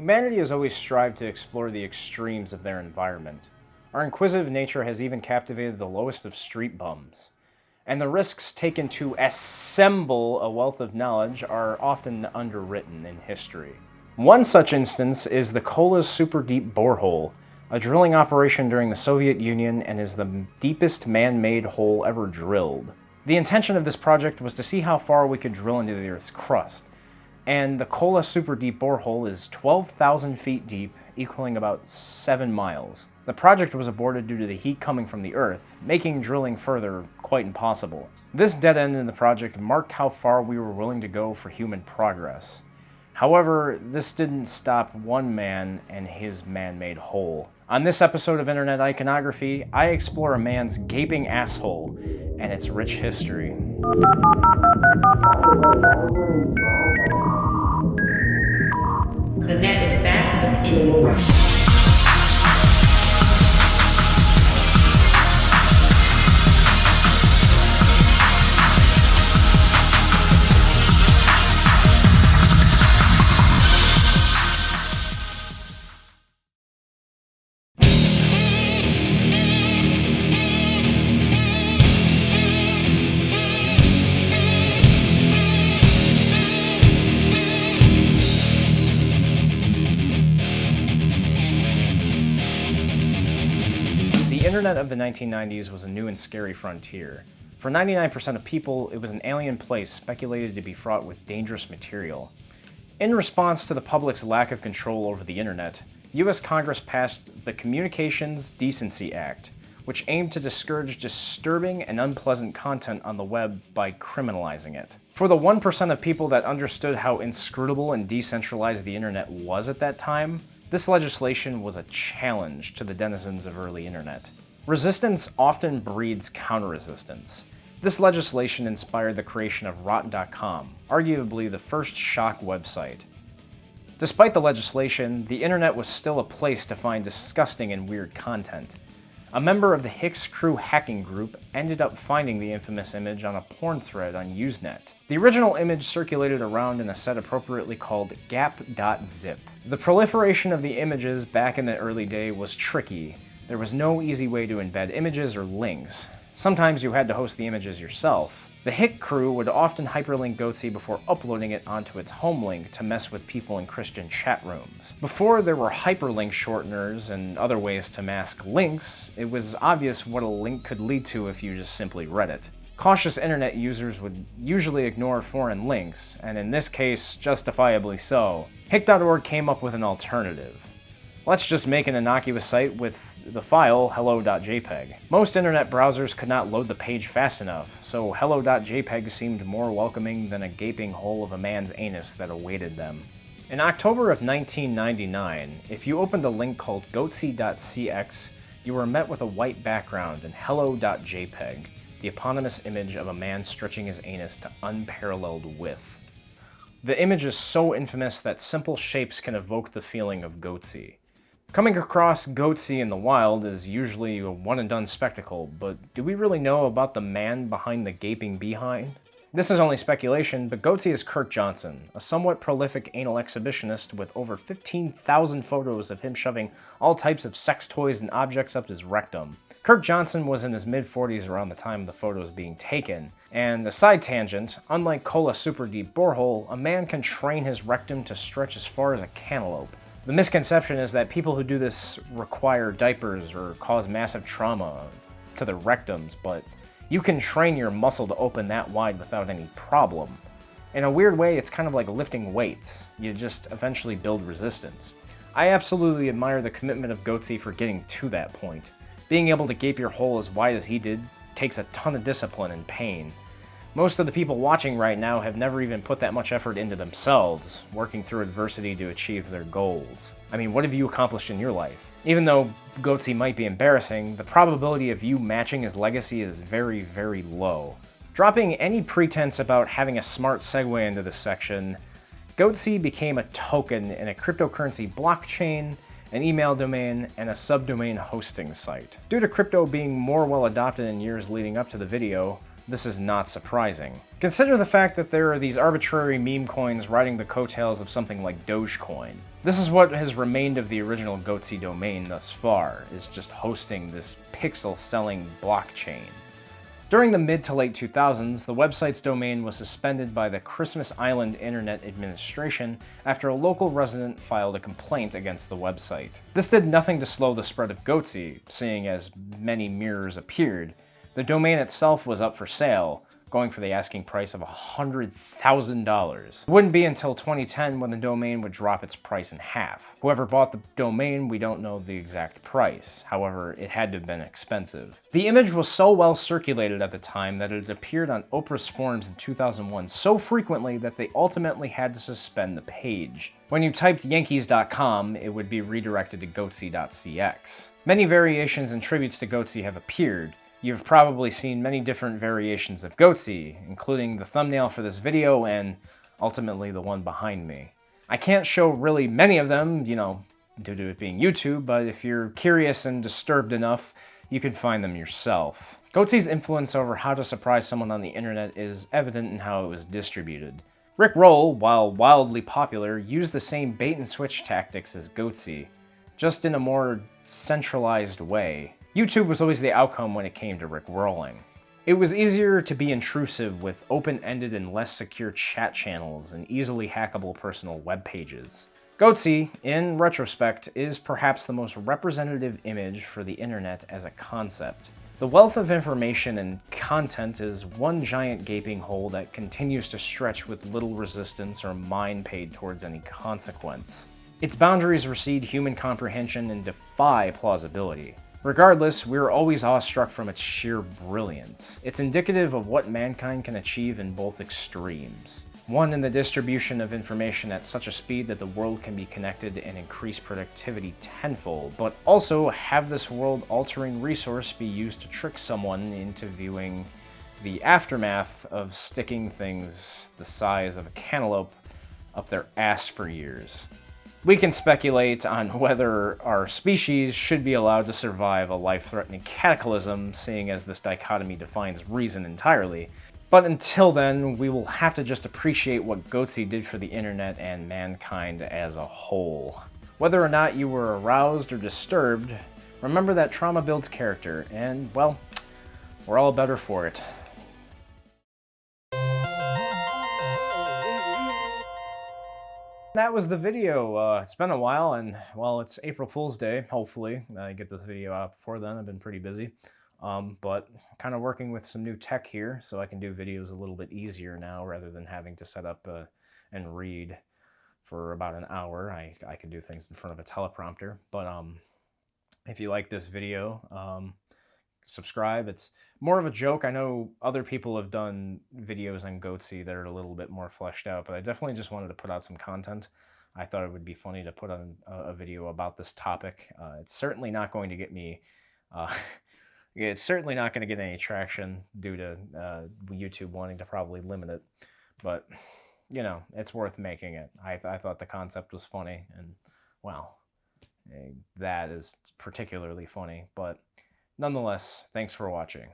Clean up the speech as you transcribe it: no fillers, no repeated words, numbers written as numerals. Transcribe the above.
Humanity has always strived to explore the extremes of their environment. Our inquisitive nature has even captivated the lowest of street bums. And the risks taken to assemble a wealth of knowledge are often underwritten in history. One such instance is the Goatse super deep borehole, a drilling operation during the Soviet Union and is the deepest man-made hole ever drilled. The intention of this project was to see how far we could drill into the Earth's crust, and the Goatse super deep borehole is 12,000 feet deep, equaling about 7 miles. The project was aborted due to the heat coming from the Earth, making drilling further quite impossible. This dead end in the project marked how far we were willing to go for human progress. However, this didn't stop one man and his man-made hole. On this episode of Internet Iconography, I explore a man's gaping asshole and its rich history. The net is fast and influential. The internet of the 1990s was a new and scary frontier. For 99% of people, it was an alien place speculated to be fraught with dangerous material. In response to the public's lack of control over the internet, US Congress passed the Communications Decency Act, which aimed to discourage disturbing and unpleasant content on the web by criminalizing it. For the 1% of people that understood how inscrutable and decentralized the internet was at that time, this legislation was a challenge to the denizens of early internet. Resistance often breeds counter-resistance. This legislation inspired the creation of Rotten.com, arguably the first shock website. Despite the legislation, the internet was still a place to find disgusting and weird content. A member of the Hicks Crew hacking group ended up finding the infamous image on a porn thread on Usenet. The original image circulated around in a set appropriately called gap.zip. The proliferation of the images back in the early day was tricky. There was no easy way to embed images or links. Sometimes you had to host the images yourself. The Hick Crew would often hyperlink Goatse before uploading it onto its home link to mess with people in Christian chat rooms. Before there were hyperlink shorteners and other ways to mask links, it was obvious what a link could lead to if you just simply read it. Cautious internet users would usually ignore foreign links, and in this case, justifiably so. Hick.org came up with an alternative. Let's just make an innocuous site with the file hello.jpg. Most internet browsers could not load the page fast enough, so hello.jpg seemed more welcoming than a gaping hole of a man's anus that awaited them. In October of 1999, if you opened a link called goatse.cx, you were met with a white background and hello.jpg, the eponymous image of a man stretching his anus to unparalleled width. The image is so infamous that simple shapes can evoke the feeling of Goatse. Coming across Goatse in the wild is usually a one-and-done spectacle, but do we really know about the man behind the gaping behind? This is only speculation, but Goatse is Kirk Johnson, a somewhat prolific anal exhibitionist with over 15,000 photos of him shoving all types of sex toys and objects up his rectum. Kirk Johnson was in his mid-40s around the time the photos being taken, and a side tangent, unlike Goatse super deep borehole, a man can train his rectum to stretch as far as a cantaloupe. The misconception is that people who do this require diapers or cause massive trauma to their rectums, but you can train your muscle to open that wide without any problem. In a weird way, it's kind of like lifting weights. You just eventually build resistance. I absolutely admire the commitment of Goatse for getting to that point. Being able to gape your hole as wide as he did takes a ton of discipline and pain. Most of the people watching right now have never even put that much effort into themselves, working through adversity to achieve their goals. I mean, what have you accomplished in your life? Even though Goatse might be embarrassing, the probability of you matching his legacy is very, very low. Dropping any pretense about having a smart segue into this section, Goatse became a token in a cryptocurrency blockchain, an email domain, and a subdomain hosting site. Due to crypto being more well adopted in years leading up to the video, this is not surprising. Consider the fact that there are these arbitrary meme coins riding the coattails of something like Dogecoin. This is what has remained of the original Goatse domain thus far, is just hosting this pixel-selling blockchain. During the mid to late 2000s, the website's domain was suspended by the Christmas Island Internet Administration after a local resident filed a complaint against the website. This did nothing to slow the spread of Goatse, seeing as many mirrors appeared. The domain itself was up for sale, going for the asking price of $100,000. It wouldn't be until 2010 when the domain would drop its price in half. Whoever bought the domain, we don't know the exact price. However, it had to have been expensive. The image was so well circulated at the time that it appeared on Oprah's forums in 2001 so frequently that they ultimately had to suspend the page. When you typed Yankees.com, it would be redirected to Goatse.cx. Many variations and tributes to Goatse have appeared. You've probably seen many different variations of Goatse, including the thumbnail for this video and ultimately the one behind me. I can't show really many of them, due to it being YouTube, but if you're curious and disturbed enough, you can find them yourself. Goatse's influence over how to surprise someone on the internet is evident in how it was distributed. Rick Roll, while wildly popular, used the same bait-and-switch tactics as Goatse, just in a more centralized way. YouTube was always the outcome when it came to Rick rolling. It was easier to be intrusive with open-ended and less secure chat channels and easily hackable personal web pages. Goatse, in retrospect, is perhaps the most representative image for the internet as a concept. The wealth of information and content is one giant gaping hole that continues to stretch with little resistance or mind paid towards any consequence. Its boundaries recede human comprehension and defy plausibility. Regardless, we're always awestruck from its sheer brilliance. It's indicative of what mankind can achieve in both extremes. One in the distribution of information at such a speed that the world can be connected and increase productivity tenfold, but also have this world-altering resource be used to trick someone into viewing the aftermath of sticking things the size of a cantaloupe up their ass for years. We can speculate on whether our species should be allowed to survive a life-threatening cataclysm, seeing as this dichotomy defines reason entirely. But until then, we will have to just appreciate what Goatse did for the internet and mankind as a whole. Whether or not you were aroused or disturbed, remember that trauma builds character, and, well, we're all better for it. That was the video. It's been a while, and, well, it's April Fool's Day, hopefully. I get this video out before then. I've been pretty busy. But kind of working with some new tech here, so I can do videos a little bit easier now, rather than having to set up and read for about an hour. I can do things in front of a teleprompter. But if you like this video, subscribe. It's more of a joke. I know other people have done videos on Goatse that are a little bit more fleshed out, but I definitely just wanted to put out some content. I thought it would be funny to put on a video about this topic. It's certainly not going to get me... it's certainly not going to get any traction due to YouTube wanting to probably limit it. But, it's worth making it. I thought the concept was funny, and, well, that is particularly funny. But nonetheless, thanks for watching.